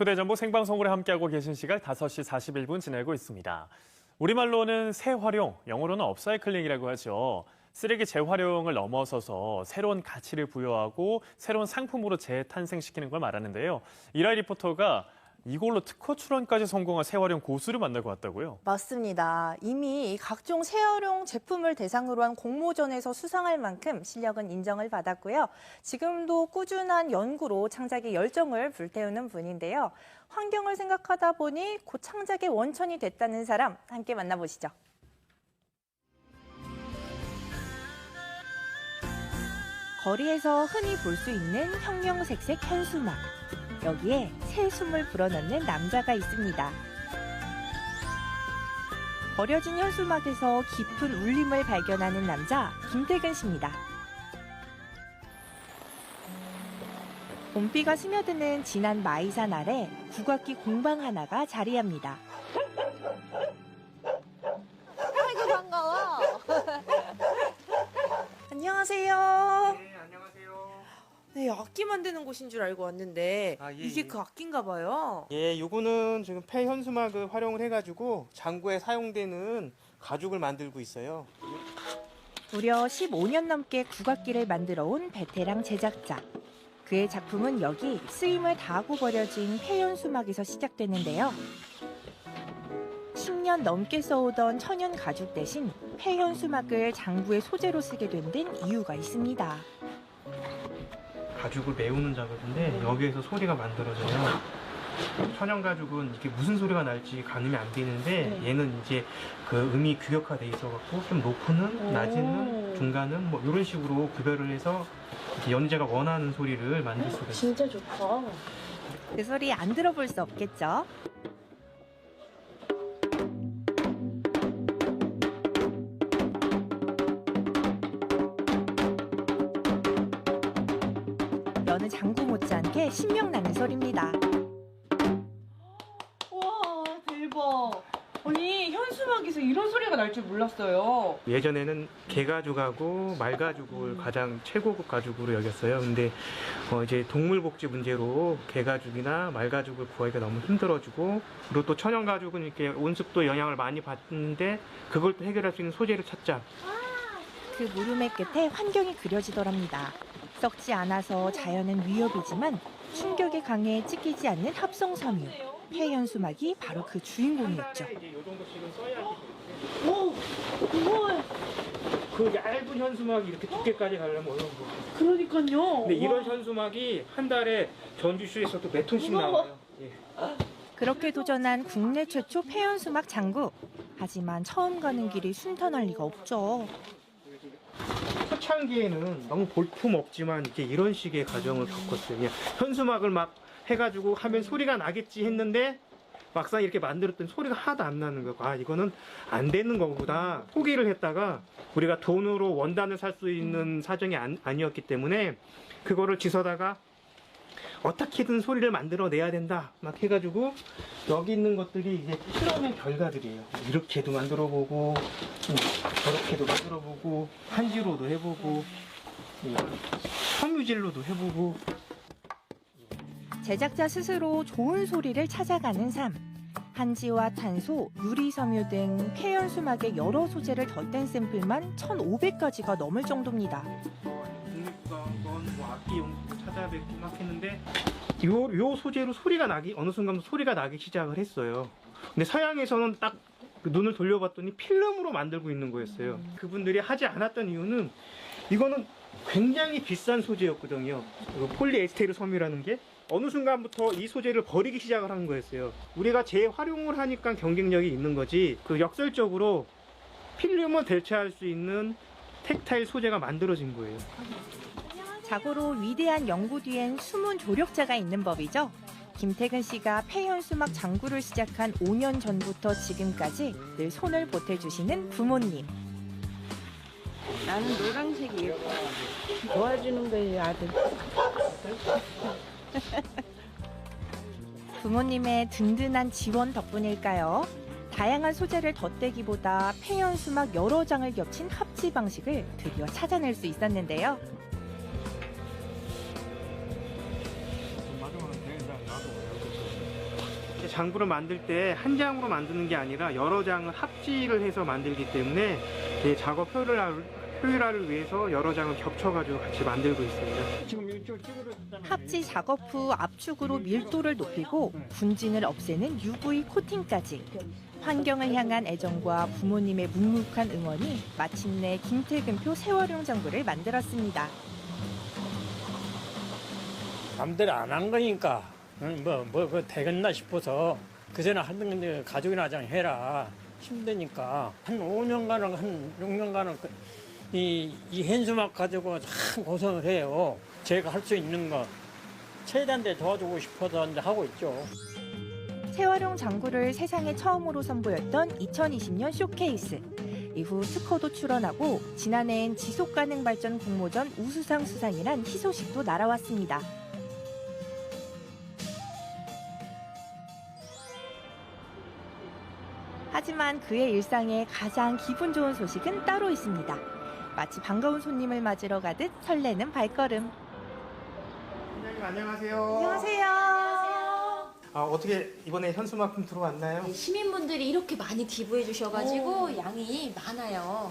토대정보 생방송으로 함께하고 계신 시각 5시 41분 지나고 있습니다. 우리말로는 재활용, 영어로는 업사이클링이라고 하죠. 쓰레기 재활용을 넘어서서 새로운 가치를 부여하고 새로운 상품으로 재탄생시키는 걸 말하는데요. 이라이 리포터가 이걸로 특허 출원까지 성공한 재활용 고수를 만나고 왔다고요? 맞습니다. 이미 각종 재활용 제품을 대상으로 한 공모전에서 수상할 만큼 실력은 인정을 받았고요. 지금도 꾸준한 연구로 창작의 열정을 불태우는 분인데요. 환경을 생각하다 보니 곧 창작의 원천이 됐다는 사람 함께 만나보시죠. 거리에서 흔히 볼 수 있는 형형색색 현수막. 여기에 새 숨을 불어넣는 남자가 있습니다. 버려진 현수막에서 깊은 울림을 발견하는 남자, 김태근 씨입니다. 봄비가 스며드는 진한 마이산 아래 국악기 공방 하나가 자리합니다. 아이고 반가워. 안녕하세요. 네, 안녕하세요. 네, 악기 만드는 곳인 줄 알고 왔는데 아, 예, 이게 예. 그 악기인가 봐요. 예, 요거는 지금 폐현수막을 활용을 해가지고 장구에 사용되는 가죽을 만들고 있어요. 무려 15년 넘게 국악기를 만들어 온 베테랑 제작자. 그의 작품은 여기 쓰임을 다하고 버려진 폐현수막에서 시작되는데요. 10년 넘게 써오던 천연 가죽 대신 폐현수막을 장구의 소재로 쓰게 된 데는 이유가 있습니다. 가죽을 메우는 작업인데 여기에서 소리가 만들어져요. 천연 가죽은 이렇게 무슨 소리가 날지 가늠이 안 되는데 얘는 이제 그 음이 규격화돼 있어갖고 좀 높은, 낮은, 중간은 뭐 이런 식으로 구별을 해서 이렇게 연주자가 원하는 소리를 만들 수가 있어요. 진짜 좋다. 그 소리 안 들어볼 수 없겠죠? 여느 장구 못지않게 신명나는 소리입니다. 와, 대박. 아니, 현수막에서 이런 소리가 날 줄 몰랐어요. 예전에는 개가죽하고 말가죽을 가장 최고급 가죽으로 여겼어요. 근데 이제 동물복지 문제로 개가죽이나 말가죽을 구하기가 너무 힘들어지고, 그리고 또 천연가죽은 이렇게 온습도 영향을 많이 받는데 그걸 또 해결할 수 있는 소재를 찾자. 그 물음의 끝에 환경이 그려지더랍니다. 썩지 않아서 자연은 위협이지만 충격에 강해 찢기지 않는 합성 섬유. 폐현수막이 바로 그 주인공이었죠. 이제 이 정도씩은 써야지. 오, 우와, 그 얇은 현수막이 이렇게 두께까지 가려면 어려운 거. 그러니까요. 근데 이런 현수막이 한 달에 전주시에서도 몇 톤씩 나와요. 예. 그렇게 도전한 국내 최초 폐현수막 장구. 하지만 처음 가는 길이 순탄할 리가 없죠. 초창기에는 너무 볼품 없지만 이렇게 이런 식의 과정을 겪었어요. 그냥 현수막을 막 해가지고 하면 소리가 나겠지 했는데 막상 이렇게 만들었더니 소리가 하나도 안 나는 거고, 아 이거는 안 되는 거구나. 포기를 했다가 우리가 돈으로 원단을 살 수 있는 사정이 아니었기 때문에 그거를 지서다가 어떻게든 소리를 만들어내야 된다 막 해가지고 여기 있는 것들이 이제 실험의 결과들이에요. 이렇게도 만들어보고 저렇게도 만들어보고 한지로도 해보고 섬유질로도 해보고. 제작자 스스로 좋은 소리를 찾아가는 삶. 한지와 탄소, 유리섬유 등 폐현수막의 여러 소재를 덧댄 샘플만 1,500가지가 넘을 정도입니다. 국립국악원 뭐 악기 연구 찾아뵙고 막 했는데 요 소재로 소리가 나기 어느 순간 소리가 나기 시작을 했어요. 근데 서양에서는 딱 눈을 돌려봤더니 필름으로 만들고 있는 거였어요. 그분들이 하지 않았던 이유는 이거는 굉장히 비싼 소재였거든요. 폴리에스테르 섬유라는 게 어느 순간부터 이 소재를 버리기 시작을 한 거였어요. 우리가 재활용을 하니까 경쟁력이 있는 거지, 그 역설적으로 필름을 대체할 수 있는 텍타일 소재가 만들어진 거예요. 자고로 위대한 연구 뒤엔 숨은 조력자가 있는 법이죠. 김태근 씨가 폐현수막 장구를 시작한 5년 전부터 지금까지 늘 손을 보태주시는 부모님. 나는 노란색이 예뻐. 도와주는 거예요, 아들. 부모님의 든든한 지원 덕분일까요? 다양한 소재를 덧대기보다 폐현수막 여러 장을 겹친 합지 방식을 드디어 찾아낼 수 있었는데요. 장구를 만들 때 한 장으로 만드는 게 아니라 여러 장을 합지를 해서 만들기 때문에 작업 효율화를 위해서 여러 장을 겹쳐가지고 같이 만들고 있습니다. 합지 작업 후 압축으로 밀도를 높이고 분진을 없애는 UV 코팅까지. 환경을 향한 애정과 부모님의 묵묵한 응원이 마침내 김태근표 세월용 장구를 만들었습니다. 남들이 안 한 거니까 그 되겠나 싶어서 그전에 하던 건데 가족이나 장 해라 힘드니까 한 5년간은 한 6년간은 이 현수막 가지고 참 고생을 해요. 제가 할 수 있는 거 최대한 데 도와주고 싶어서 이제 하고 있죠. 세월용 장구를 세상에 처음으로 선보였던 2020년 쇼케이스. 이후 특허도 출원하고 지난해엔 지속가능 발전 공모전 우수상 수상이란 희소식도 날아왔습니다. 하지만 그의 일상에 가장 기분 좋은 소식은 따로 있습니다. 마치 반가운 손님을 맞으러 가듯 설레는 발걸음. 팀장님 안녕하세요. 안녕하세요. 어떻게 이번에 현수막품 들어왔나요? 시민분들이 이렇게 많이 기부해 주셔가지고 양이 많아요.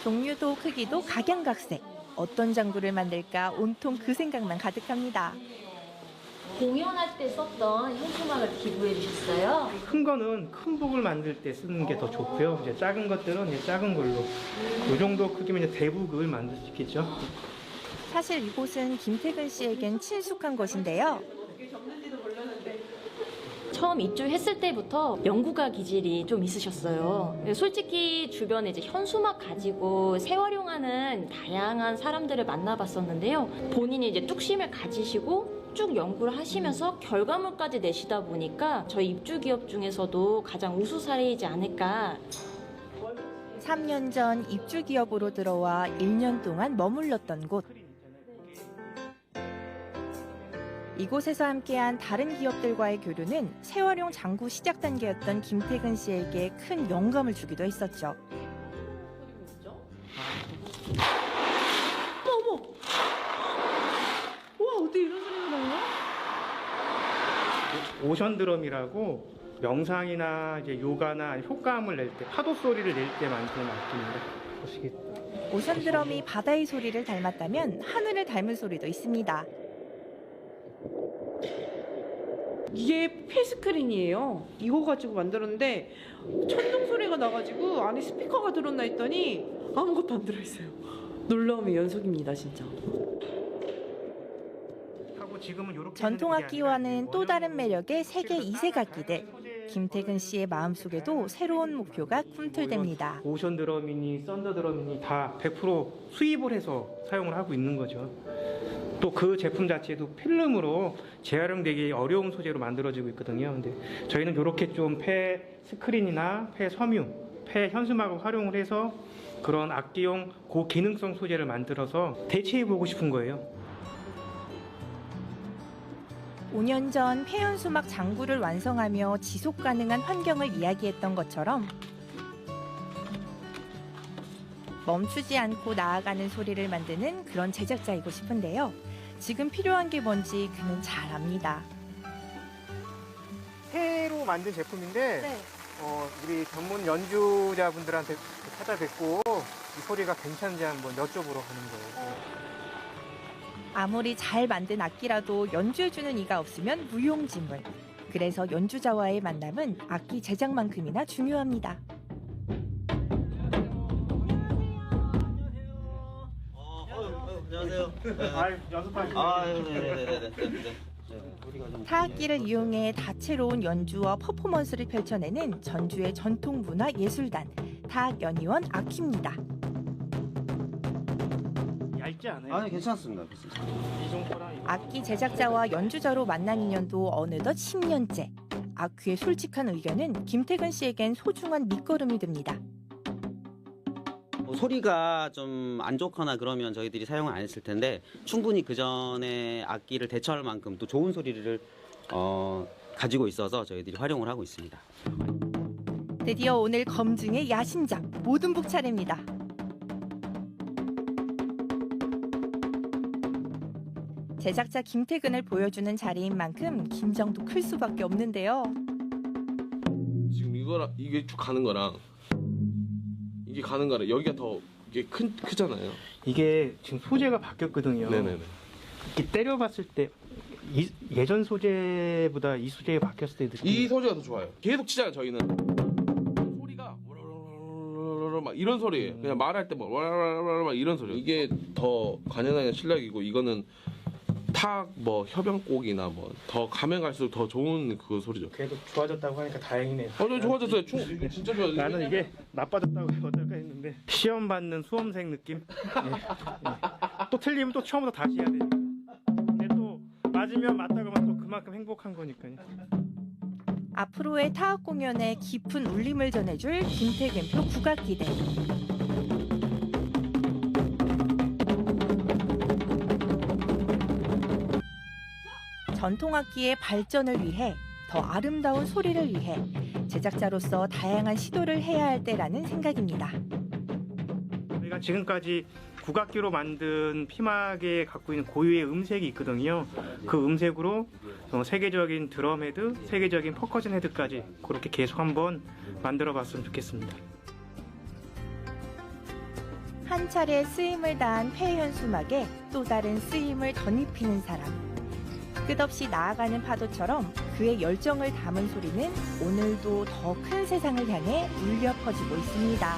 종류도 크기도 각양각색. 어떤 장구를 만들까 온통 그 생각만 가득합니다. 공연할 때 썼던 현수막을 기부해 주셨어요. 큰 거는 큰 북을 만들 때 쓰는 게 더 좋고요. 이제 작은 것들은 이제 작은 걸로. 이 정도 크기면 이제 대북을 만들 수 있겠죠. 사실 이곳은 김태근 씨에겐 친숙한 곳인데요. 처음 입주했을 때부터 연구가 기질이 좀 있으셨어요. 솔직히 주변에 이제 현수막 가지고 재활용하는 다양한 사람들을 만나봤었는데요. 본인이 이제 뚝심을 가지시고 쭉 연구를 하시면서 결과물까지 내시다 보니까 저희 입주 기업 중에서도 가장 우수 사례이지 않을까. 3년 전 입주 기업으로 들어와 1년 동안 머물렀던 곳. 이곳에서 함께한 다른 기업들과의 교류는 세월용 장구 시작 단계였던 김태근 씨에게 큰 영감을 주기도 했었죠. 어머! 와, 어떻게 이런 소리가 나요? 오션 드럼이라고 명상이나 이제 요가나 효과음을 낼 때, 파도 소리를 낼 때 만드는 악기입니다. 보시겠죠? 오션 드럼이 바다의 소리를 닮았다면 하늘을 닮은 소리도 있습니다. 이게 폐스크린이에요. 이거 가지고 만들었는데 천둥 소리가 나가지고 안에 스피커가 들었나 했더니 아무것도 안 들어있어요. 놀라움의 연속입니다, 진짜. 전통 악기와는 또 다른 매력의 세계 이색 악기들. 김태근 씨의 마음속에도 새로운 목표가 꿈틀댑니다. 오션 드럼이니 썬더 드럼이니 다 100% 수입을 해서 사용을 하고 있는 거죠. 또 그 제품 자체도 필름으로 재활용되기 어려운 소재로 만들어지고 있거든요. 근데 저희는 이렇게 좀 폐 스크린이나 폐 섬유, 폐 현수막을 활용을 해서 그런 악기용 고기능성 소재를 만들어서 대체해보고 싶은 거예요. 5년 전 폐현수막 장구를 완성하며 지속 가능한 환경을 이야기했던 것처럼 멈추지 않고 나아가는 소리를 만드는 그런 제작자이고 싶은데요. 지금 필요한 게 뭔지 그는 잘 압니다. 폐로 만든 제품인데 우리 전문 연주자분들한테 찾아뵙고 이 소리가 괜찮은지 한번 여쭤보러 가는 거예요. 아무리 잘 만든 악기라도 연주해주는 이가 없으면 무용지물. 그래서 연주자와의 만남은 악기 제작만큼이나 중요합니다. 안녕하세요. 연습하시는 네네네네. 타악기를 이용해 다채로운 연주와 퍼포먼스를 펼쳐내는 전주의 전통문화예술단 타악연희원 악휘입니다. 얇지 않아요? 아니 괜찮습니다. 이 정도랑 이거. 악기 제작자와 연주자로 만난 인연도 어느덧 10년째. 악휘의 솔직한 의견은 김태근 씨에겐 소중한 밑거름이 됩니다. 뭐 소리가 좀 안 좋거나 그러면 저희들이 사용을 안 했을 텐데 충분히 그 전에 악기를 대처할 만큼 또 좋은 소리를 가지고 있어서 저희들이 활용을 하고 있습니다. 드디어 오늘 검증의 야심작 모든 북 차례입니다. 제작자 김태근을 보여주는 자리인 만큼 긴장도 클 수밖에 없는데요. 이거랑 이게 쭉 가는 거랑 이게 가는 거랑 여기가 더 이게 크잖아요. 이게 지금 소재가 바뀌었거든요. 네네네. 이렇게 때려봤을 때 예전 소재보다 이 소재가 바뀌었을 때 느낌. 이 소리가 더 좋아요. 계속 치잖아요. 저희는 소리가 막 이런 소리예요. 그냥 말할 때 막 이런 소리. 이게 더 관현악의 실력이고 이거는 뭐 협연곡이나 뭐 더 가면 갈수록 더 좋은 그 소리죠. 그래도 좋아졌다고 하니까 다행이네요. 저 좋아졌어요. 진짜 좋아졌어요. 나는 이게 나빠졌다고 어떨까 했는데 시험 받는 수험생 느낌. 또 틀리면 또 처음부터 다시 해야 되니까. 근데 또 맞으면 맞다 그러면 또 그만큼 행복한 거니까요. 앞으로의 타악 공연에 깊은 울림을 전해줄 김태균표 국악기대. 전통악기의 발전을 위해 더 아름다운 소리를 위해 제작자로서 다양한 시도를 해야 할 때라는 생각입니다. 저희가 지금까지 국악기로 만든 피막에 갖고 있는 고유의 음색이 있거든요. 그 음색으로 세계적인 드럼 헤드, 세계적인 퍼커션 헤드까지 그렇게 계속 한번 만들어 봤으면 좋겠습니다. 한 차례 쓰임을 다한 폐현수막에 또 다른 쓰임을 덧입히는 사람. 끝없이 나아가는 파도처럼 그의 열정을 담은 소리는 오늘도 더 큰 세상을 향해 울려 퍼지고 있습니다.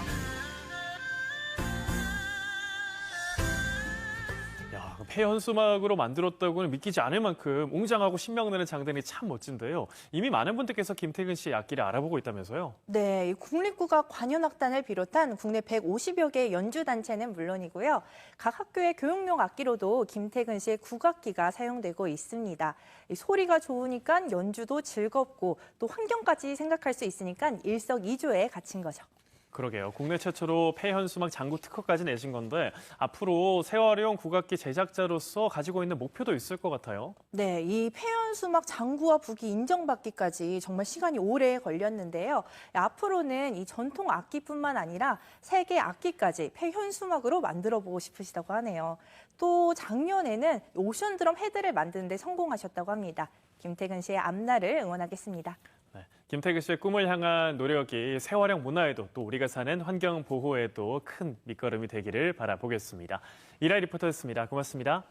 야, 폐현수막으로 만들었다고는 믿기지 않을 만큼 웅장하고 신명나는 장단이 참 멋진데요. 이미 많은 분들께서 김태균 씨의 악기를 알아보고 있다면서요? 네, 이 국립국악 관현악단을 비롯한 국내 150여 개의 연주단체는 물론이고요. 각 학교의 교육용 악기로도 김태균 씨의 국악기가 사용되고 있습니다. 이 소리가 좋으니까 연주도 즐겁고 또 환경까지 생각할 수 있으니까 일석이조에 갇힌 거죠. 그러게요. 국내 최초로 폐현수막 장구 특허까지 내신 건데 앞으로 세활용 국악기 제작자로서 가지고 있는 목표도 있을 것 같아요. 네, 이 폐현수막 장구와 북이 인정받기까지 정말 시간이 오래 걸렸는데요. 앞으로는 이 전통 악기뿐만 아니라 세계 악기까지 폐현수막으로 만들어보고 싶으시다고 하네요. 또 작년에는 오션 드럼 헤드를 만드는 데 성공하셨다고 합니다. 김태균 씨의 앞날을 응원하겠습니다. 네, 김태균 씨의 꿈을 향한 노력이 세활용 문화에도 또 우리가 사는 환경 보호에도 큰 밑거름이 되기를 바라보겠습니다. 이라이 리포터였습니다. 고맙습니다.